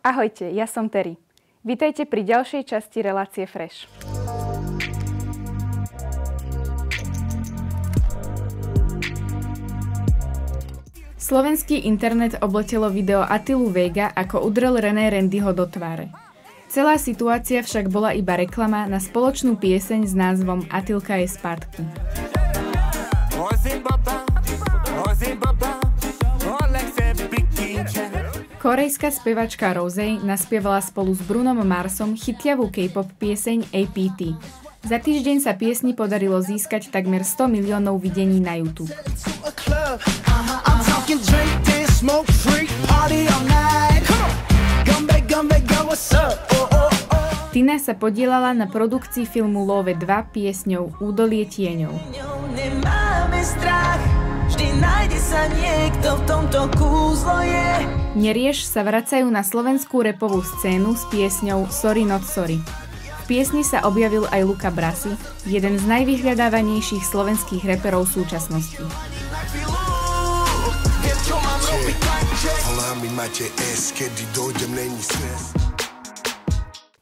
Ahojte, ja som Terry. Vítajte pri ďalšej časti relácie Fresh. Slovenský internet obletelo video Attilu Vega, ako udrel René Randyho do tváre. Celá situácia však bola iba reklama na spoločnú pieseň s názvom Attilka je zpátky. Korejská spevačka Rosé naspievala spolu s Brunom Marsom chytľavú K-pop pieseň APT. Za týždeň sa piesni podarilo získať takmer 100 miliónov videní na YouTube. Tina sa podieľala na produkcii filmu Love 2 piesňou Údolie tieňov. Nerieš sa vracajú na slovenskú rapovú scénu s piesňou Sorry Not Sorry. V piesni sa objavil aj Luka Brasi, jeden z najvyhľadávanejších slovenských raperov súčasnosti.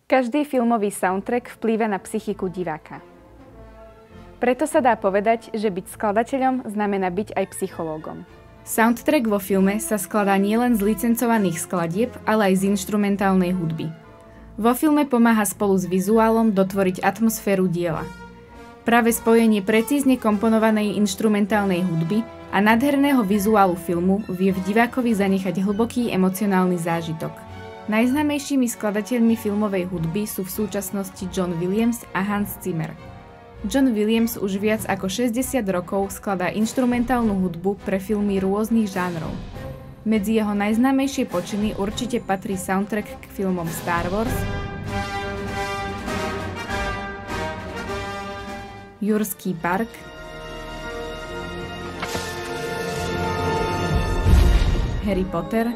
Každý filmový soundtrack vplýva na psychiku diváka. Preto sa dá povedať, že byť skladateľom znamená byť aj psychológom. Soundtrack vo filme sa skladá nielen z licencovaných skladieb, ale aj z inštrumentálnej hudby. Vo filme pomáha spolu s vizuálom dotvoriť atmosféru diela. Práve spojenie precízne komponovanej inštrumentálnej hudby a nádherného vizuálu filmu vie v divákovi zanechať hlboký emocionálny zážitok. Najznámejšími skladateľmi filmovej hudby sú v súčasnosti John Williams a Hans Zimmer. John Williams už viac ako 60 rokov skladá inštrumentálnu hudbu pre filmy rôznych žánrov. Medzi jeho najznámejšie počiny určite patrí soundtrack k filmom Star Wars, Jurský park, Harry Potter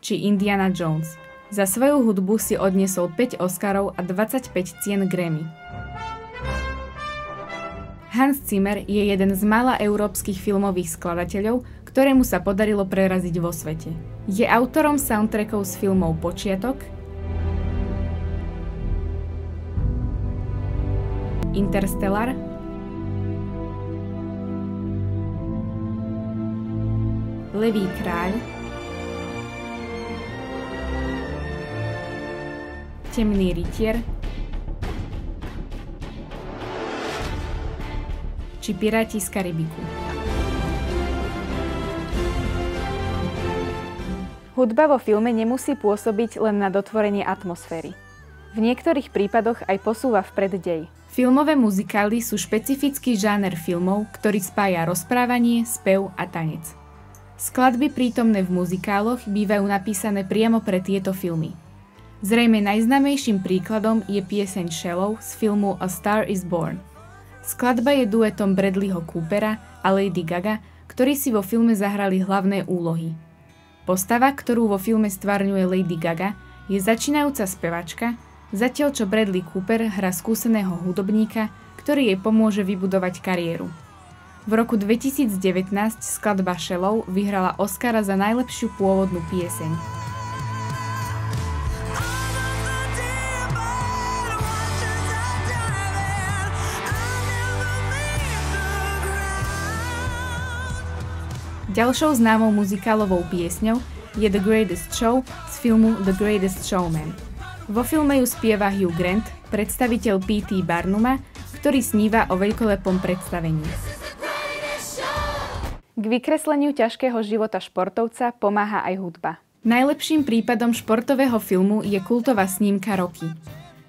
či Indiana Jones. Za svoju hudbu si odniesol 5 Oscarov a 25 cien Grammy. Hans Zimmer je jeden z mála európskych filmových skladateľov, ktorému sa podarilo preraziť vo svete. Je autorom soundtrackov z filmov Počiatok, Interstellar, Levý kráľ, Temný rytier či Piráti z Karibiku. Hudba vo filme nemusí pôsobiť len na dotvorenie atmosféry. V niektorých prípadoch aj posúva vpred dej. Filmové muzikály sú špecifický žáner filmov, ktorý spája rozprávanie, spev a tanec. Skladby prítomné v muzikáloch bývajú napísané priamo pre tieto filmy. Zrejme najznámejším príkladom je pieseň Shallow z filmu A Star is Born. Skladba je duetom Bradleyho Coopera a Lady Gaga, ktorí si vo filme zahrali hlavné úlohy. Postava, ktorú vo filme stvárňuje Lady Gaga, je začínajúca spevačka, zatiaľ čo Bradley Cooper hrá skúseného hudobníka, ktorý jej pomôže vybudovať kariéru. V roku 2019 skladba Shallow vyhrala Oscara za najlepšiu pôvodnú pieseň. Ďalšou známou muzikálovou piesňou je The Greatest Show z filmu The Greatest Showman. Vo filme ju spieva Hugh Grant, predstaviteľ P.T. Barnuma, ktorý sníva o veľkolepom predstavení. K vykresleniu ťažkého života športovca pomáha aj hudba. Najlepším prípadom športového filmu je kultová snímka Rocky.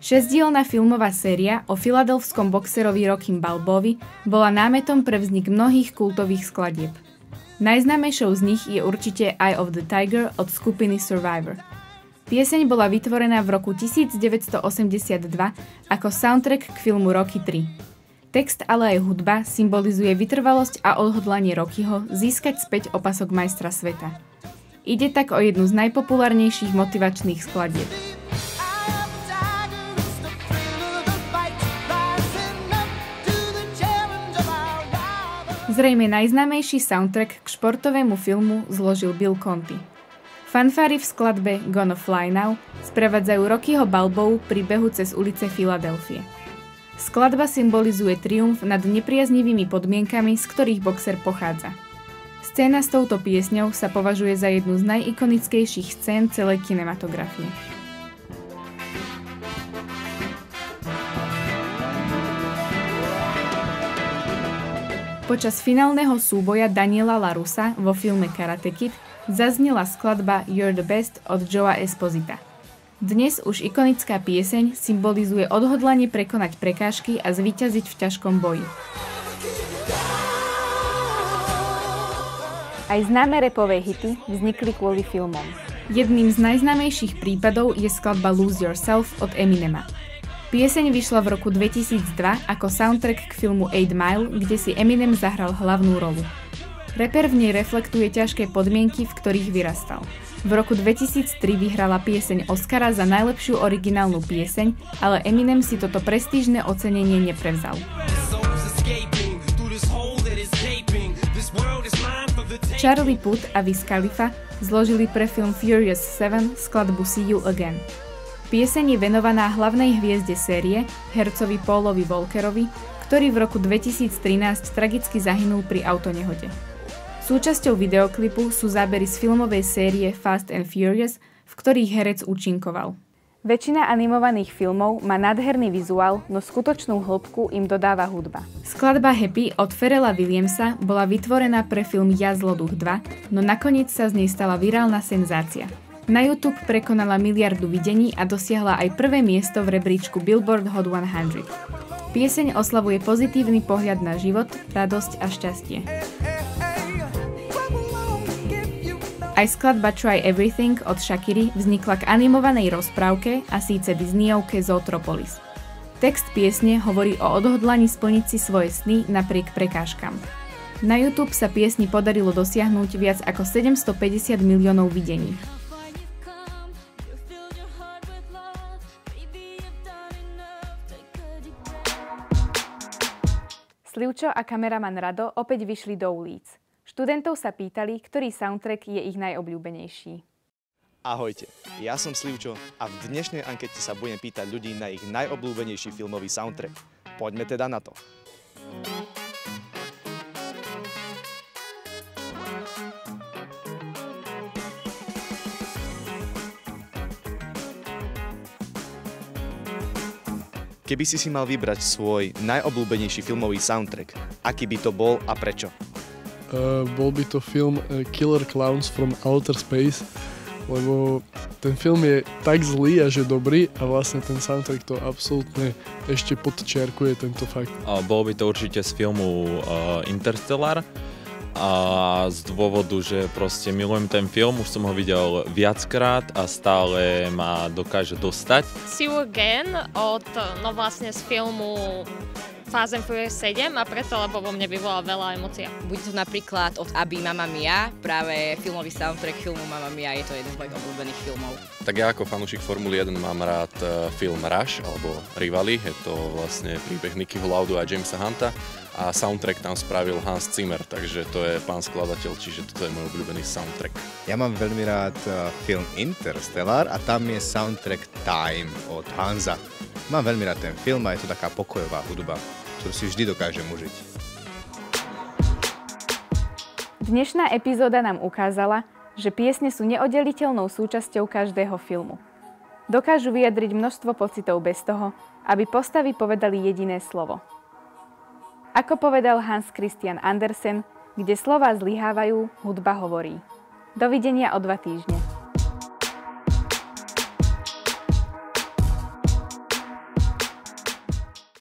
6-dielna filmová séria o filadelfskom boxerovi Rockym Balbovi bola námetom pre vznik mnohých kultových skladieb. Najznámejšou z nich je určite Eye of the Tiger od skupiny Survivor. Pieseň bola vytvorená v roku 1982 ako soundtrack k filmu Rocky 3. Text, ale aj hudba symbolizuje vytrvalosť a odhodlanie Rockyho získať späť opasok majstra sveta. Ide tak o jednu z najpopulárnejších motivačných skladieb. Zrejme najznámejší soundtrack k športovému filmu zložil Bill Conti. Fanfári v skladbe Gonna Fly Now sprevádzajú Rockyho Balbou pri behu cez ulice Filadelfie. Skladba symbolizuje triumf nad nepriaznivými podmienkami, z ktorých boxer pochádza. Scéna s touto piesňou sa považuje za jednu z najikonickejších scén celej kinematografie. Počas finálneho súboja Daniela LaRussa vo filme Karate Kid zaznela skladba You're the Best od Joea Esposita. Dnes už ikonická pieseň symbolizuje odhodlanie prekonať prekážky a zvíťaziť v ťažkom boji. Aj známe rapové hity vznikli kvôli filmom. Jedným z najznámejších prípadov je skladba Lose Yourself od Eminema. Pieseň vyšla v roku 2002 ako soundtrack k filmu 8 Mile, kde si Eminem zahral hlavnú rolu. Rapper v nej reflektuje ťažké podmienky, v ktorých vyrastal. V roku 2003 vyhrala pieseň Oscara za najlepšiu originálnu pieseň, ale Eminem si toto prestížne ocenenie neprevzal. Charlie Puth a Wiz Khalifa zložili pre film Furious 7 skladbu See You Again. Pieseň je venovaná hlavnej hviezde série, hercovi Paulovi Walkerovi, ktorý v roku 2013 tragicky zahynul pri autonehode. Súčasťou videoklipu sú zábery z filmovej série Fast and Furious, v ktorých herec účinkoval. Väčšina animovaných filmov má nádherný vizuál, no skutočnú hĺbku im dodáva hudba. Skladba Happy od Pharrella Williamsa bola vytvorená pre film Ja zloduch 2, no nakoniec sa z nej stala virálna senzácia. Na YouTube prekonala miliardu videní a dosiahla aj prvé miesto v rebríčku Billboard Hot 100. Pieseň oslavuje pozitívny pohľad na život, radosť a šťastie. Aj skladba Try Everything od Shakiry vznikla k animovanej rozprávke, a síce Disneyovke Zootropolis. Text piesne hovorí o odhodlaní splniť si svoje sny napriek prekážkam. Na YouTube sa piesni podarilo dosiahnuť viac ako 750 miliónov videní. Slivčo a kameraman Rado opäť vyšli do ulic. Študentov sa pýtali, ktorý soundtrack je ich najobľúbenejší. Ahojte, ja som Slivčo a v dnešnej ankete sa budem pýtať ľudí na ich najobľúbenejší filmový soundtrack. Poďme teda na to. Keby si mal vybrať svoj najobľúbenejší filmový soundtrack, aký by to bol a prečo? Bol by to film Killer Clowns from Outer Space, lebo ten film je tak zlý a že dobrý a vlastne ten soundtrack to absolútne ešte podčiarkuje tento fakt. Bol by to určite z filmu Interstellar a z dôvodu, že proste milujem ten film, už som ho videl viackrát a stále ma dokáže dostať. See You Again vlastne z filmu Fast and Furious 7 a preto, lebo vo mne vyvolal veľa emócií. Bude to napríklad od Abby Mamma Mia, práve filmový soundtrack filmu Mamma Mia, je to jeden z mojich obľúbených filmov. Tak ja ako fanúšik Formuly 1 mám rád film Rush alebo Rivali, je to vlastne príbeh Nickyho Laudu a Jamesa Hunta a soundtrack tam spravil Hans Zimmer, takže to je pán skladateľ, čiže toto je môj obľúbený soundtrack. Ja mám veľmi rád film Interstellar a tam je soundtrack Time od Hansa. Mám veľmi rád ten film a je to taká pokojová hudba, ktorú si vždy dokážem užiť. Dnešná epizóda nám ukázala, že piesne sú neoddeliteľnou súčasťou každého filmu. Dokážu vyjadriť množstvo pocitov bez toho, aby postavy povedali jediné slovo. Ako povedal Hans Christian Andersen, kde slová zlyhávajú, hudba hovorí. Dovidenia o 2 týždne.